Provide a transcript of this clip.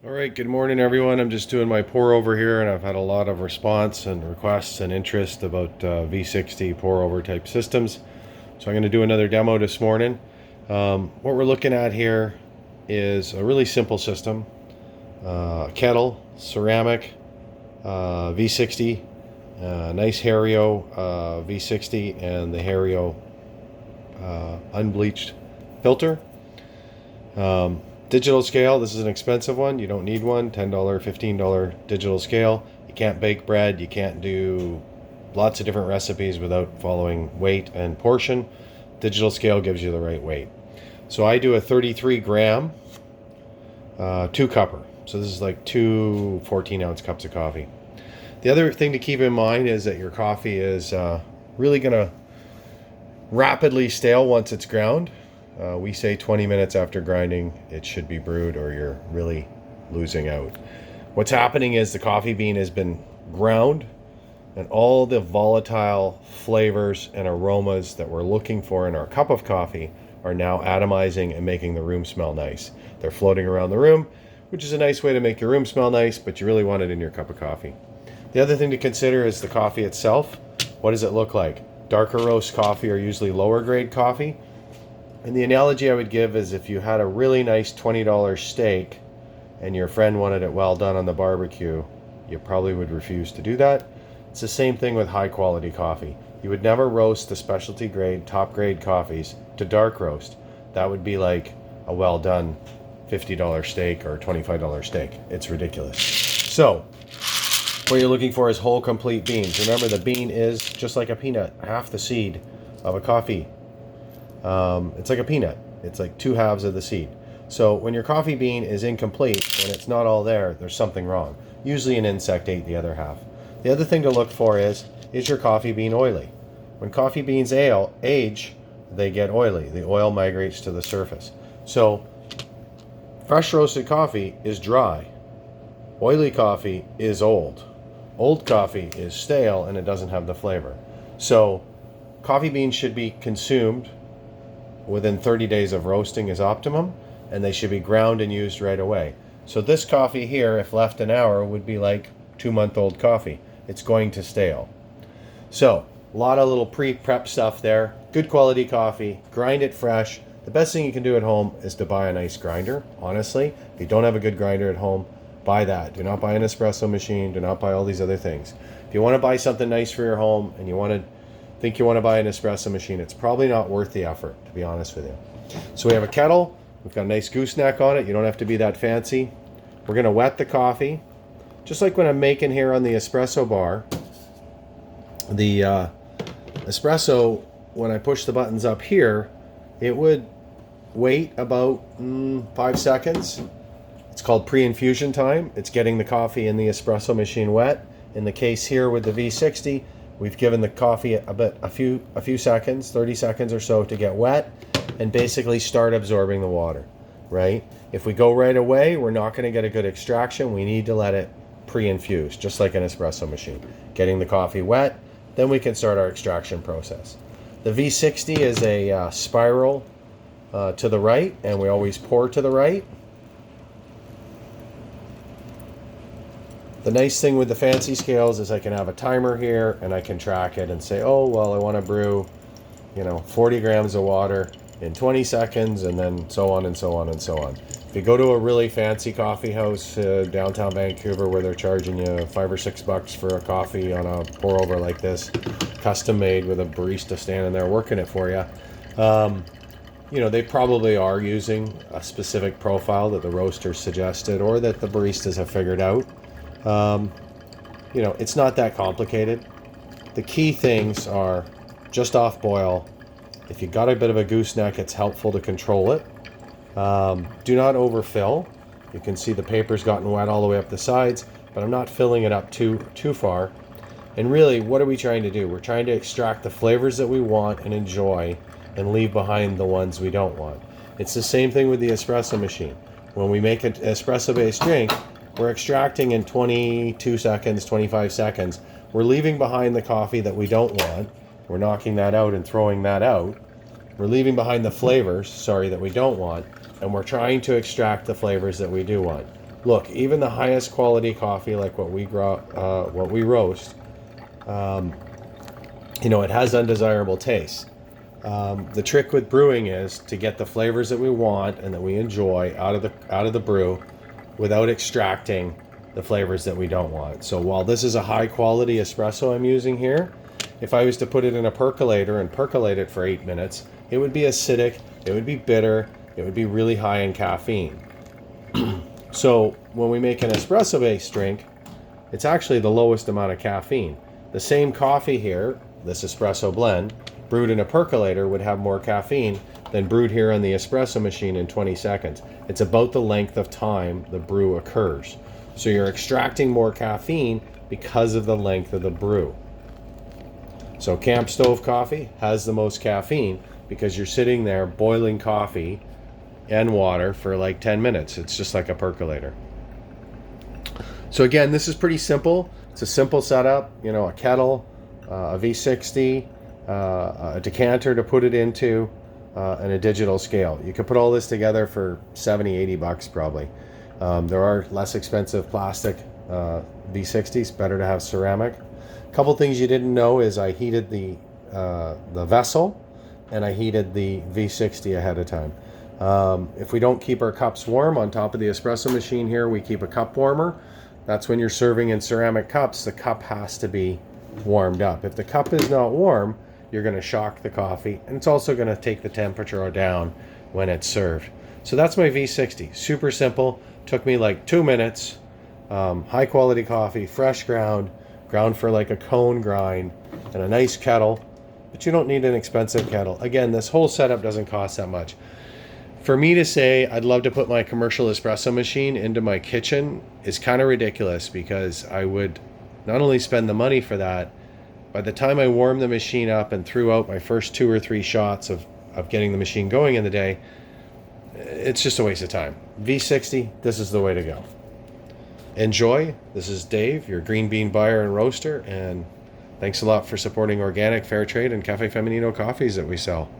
All right, good morning everyone. I'm just doing my pour over here, and I've had a lot of response and requests and interest about V60 pour over type systems. So I'm going to do another demo this morning. What we're looking at here is a really simple system. Kettle, ceramic, V60, nice Hario V60, and the Hario unbleached filter. Digital scale, this is an expensive one. You don't need one. $10, $15 digital scale. You can't bake bread. You can't do lots of different recipes without following weight and portion. Digital scale gives you the right weight. So I do a 33 gram 2-cupper. So this is like two 14-ounce cups of coffee. The other thing to keep in mind is that your coffee is really going to rapidly stale once it's ground. We say 20 minutes after grinding it should be brewed, or you're really losing out. What's happening is the coffee bean has been ground, and all the volatile flavors and aromas that we're looking for in our cup of coffee are now atomizing and making the room smell nice. They're floating around the room, which is a nice way to make your room smell nice, but you really want it in your cup of coffee. The other thing to consider is the coffee itself. What does it look like? Darker roast coffee are usually lower grade coffee. And the analogy I would give is if you had a really nice $20 steak and your friend wanted it well done on the barbecue, you probably would refuse to do that. It's the same thing with high quality coffee. You would never roast the specialty grade, top grade coffees to dark roast. That would be like a well done $50 steak or $25 steak. It's ridiculous. So what you're looking for is whole complete beans. Remember, the bean is just like a peanut, half the seed of a coffee. It's like a peanut. It's like two halves of the seed. So when your coffee bean is incomplete, when it's not all there, there's something wrong. Usually an insect ate the other half. The other thing to look for is your coffee bean oily? When coffee beans age, they get oily. The oil migrates to the surface. So fresh roasted coffee is dry. Oily coffee is old. Old coffee is stale and it doesn't have the flavor. So coffee beans should be consumed within 30 days of roasting is optimum, and they should be ground and used right away. So this coffee here, if left an hour, would be like 2-month-old coffee. It's going to stale. So a lot of little pre-prep stuff there. Good quality coffee, grind it fresh. The best thing you can do at home is to buy a nice grinder, honestly. If you don't have a good grinder at home, buy that. Do not buy an espresso machine. Do not buy all these other things. If you want to buy something nice for your home and you want to buy an espresso machine, it's probably not worth the effort, to be honest with you. So we have a kettle. We've got a nice gooseneck on it. You don't have to be that fancy. We're going to wet the coffee, just like when I'm making here on the espresso bar. The espresso, when I push the buttons up here, it would wait about 5 seconds. It's called pre-infusion time. It's getting the coffee in the espresso machine wet. In the case here with the V60, we've given the coffee a few seconds, 30 seconds or so, to get wet and basically start absorbing the water, right? If we go right away, we're not going to get a good extraction. We need to let it pre-infuse, just like an espresso machine. Getting the coffee wet, then we can start our extraction process. The V60 is a spiral to the right, and we always pour to the right. The nice thing with the fancy scales is I can have a timer here and I can track it and say, oh, well, I want to brew, 40 grams of water in 20 seconds, and then so on and so on and so on. If you go to a really fancy coffee house downtown Vancouver where they're charging you $5 or $6 for a coffee on a pour over like this, custom made with a barista standing there working it for you, they probably are using a specific profile that the roaster suggested or that the baristas have figured out. It's not that complicated. The key things are just off boil. If you got a bit of a gooseneck, it's helpful to control it. Do not overfill. You can see the paper's gotten wet all the way up the sides, but I'm not filling it up too far. And really, what are we trying to do? We're trying to extract the flavors that we want and enjoy and leave behind the ones we don't want. It's the same thing with the espresso machine. When we make an espresso-based drink, we're extracting in 22 seconds, 25 seconds. We're leaving behind the coffee that we don't want. We're knocking that out and throwing that out. We're leaving behind the flavors, that we don't want. And we're trying to extract the flavors that we do want. Look, even the highest quality coffee, like what we grow, what we roast, it has undesirable taste. The trick with brewing is to get the flavors that we want and that we enjoy out of the brew without extracting the flavors that we don't want. So while this is a high quality espresso I'm using here, if I was to put it in a percolator and percolate it for 8 minutes, it would be acidic, it would be bitter, it would be really high in caffeine. So when we make an espresso based drink, it's actually the lowest amount of caffeine. The same coffee here, this espresso blend, brewed in a percolator would have more caffeine than brewed here on the espresso machine in 20 seconds. It's about the length of time the brew occurs. So you're extracting more caffeine because of the length of the brew. So camp stove coffee has the most caffeine because you're sitting there boiling coffee and water for like 10 minutes. It's just like a percolator. So again, this is pretty simple. It's a simple setup, a kettle, a V60, a decanter to put it into, and a digital scale. You could put all this together for $70-$80 probably. There are less expensive plastic V60s, better to have ceramic. A couple things you didn't know is I heated the vessel and I heated the V60 ahead of time. If we don't keep our cups warm on top of the espresso machine here, we keep a cup warmer. That's when you're serving in ceramic cups, the cup has to be warmed up. If the cup is not warm, you're going to shock the coffee, and it's also going to take the temperature down when it's served. So that's my V60. Super simple. Took me like 2 minutes. High quality coffee, fresh ground for like a cone grind, and a nice kettle. But you don't need an expensive kettle. Again, this whole setup doesn't cost that much. For me to say I'd love to put my commercial espresso machine into my kitchen is kind of ridiculous, because I would not only spend the money for that, by the time I warmed the machine up and threw out my first 2 or 3 shots of getting the machine going in the day, it's just a waste of time. V60, this is the way to go. Enjoy. This is Dave, your green bean buyer and roaster, and thanks a lot for supporting organic, fair trade, and Cafe Feminino coffees that we sell.